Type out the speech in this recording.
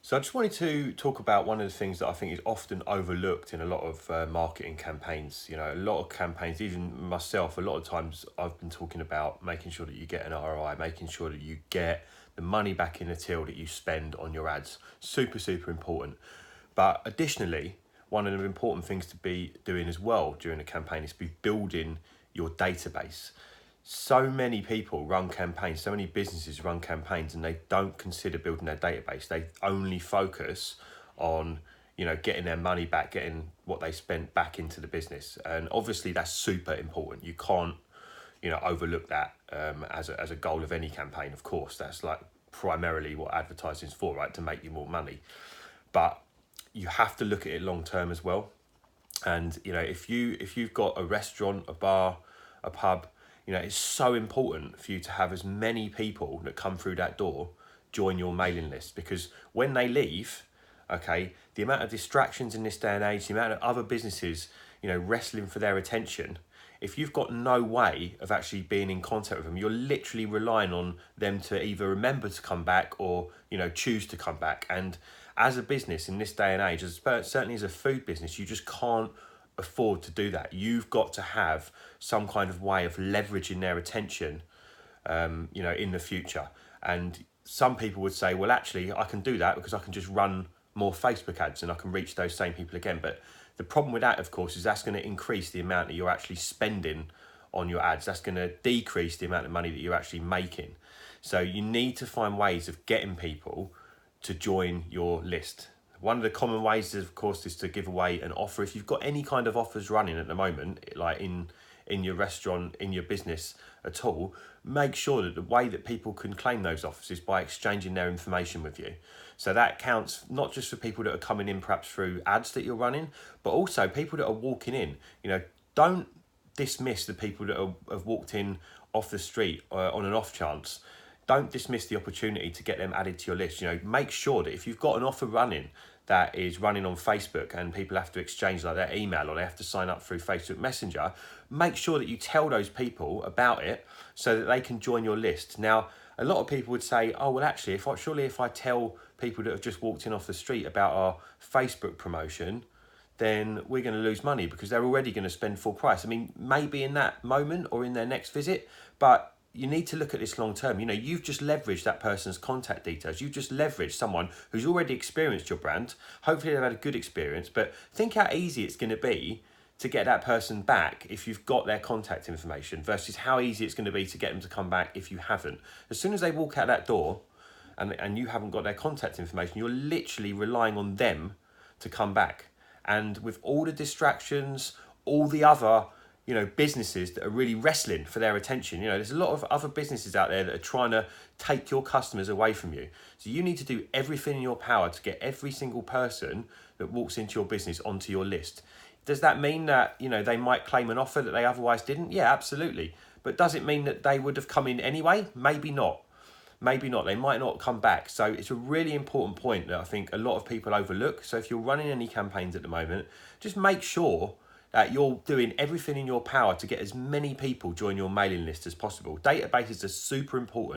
So I just wanted to talk about one of the things that I think is often overlooked in a lot of marketing campaigns. You know, a lot of campaigns, even myself, a lot of times I've been talking about making sure that you get an ROI, making sure that you get the money back in the till that you spend on your ads. Super, super important. But additionally, one of the important things to be doing as well during a campaign is be building your database. So many people run campaigns, so many businesses run campaigns, and they don't consider building their database. They only focus on, getting their money back, getting what they spent back into the business. And obviously that's super important. You can't, overlook that as a goal of any campaign. Of course, that's like primarily what advertising is for, right? To make you more money. But you have to look at it long term as well. And if you've got a restaurant, a bar, a pub, it's so important for you to have as many people that come through that door join your mailing list, because when they leave, okay, the amount of distractions in this day and age, the amount of other businesses, wrestling for their attention, if you've got no way of actually being in contact with them, you're literally relying on them to either remember to come back or, choose to come back. And as a business in this day and age, certainly as a food business, you just can't afford to do that. You've got to have some kind of way of leveraging their attention, in the future. And some people would say, well, actually, I can do that because I can just run more Facebook ads and I can reach those same people again. But the problem with that, of course, is that's going to increase the amount that you're actually spending on your ads. That's going to decrease the amount of money that you're actually making. So you need to find ways of getting people to join your list. One of the common ways, of course, is to give away an offer. If you've got any kind of offers running at the moment, like in your restaurant, in your business at all, make sure that the way that people can claim those offers is by exchanging their information with you. So that counts not just for people that are coming in perhaps through ads that you're running, but also people that are walking in. Don't dismiss the people that have walked in off the street on an off chance. Don't dismiss the opportunity to get them added to your list. Make sure that if you've got an offer running that is running on Facebook and people have to exchange like their email or they have to sign up through Facebook Messenger, make sure that you tell those people about it so that they can join your list. Now, a lot of people would say, oh, well, actually, if I tell people that have just walked in off the street about our Facebook promotion, then we're going to lose money because they're already going to spend full price. I mean, maybe in that moment or in their next visit, but you need to look at this long term. You've just leveraged that person's contact details. You've just leveraged someone who's already experienced your brand. Hopefully they've had a good experience, but think how easy it's going to be to get that person back if you've got their contact information versus how easy it's going to be to get them to come back if you haven't. As soon as they walk out that door and you haven't got their contact information, you're literally relying on them to come back. And with all the distractions, all the other businesses that are really wrestling for their attention. There's a lot of other businesses out there that are trying to take your customers away from you. So you need to do everything in your power to get every single person that walks into your business onto your list. Does that mean that, they might claim an offer that they otherwise didn't? Yeah, absolutely. But does it mean that they would have come in anyway? Maybe not. Maybe not. They might not come back. So it's a really important point that I think a lot of people overlook. So if you're running any campaigns at the moment, just make sure that you're doing everything in your power to get as many people join your mailing list as possible. Databases are super important.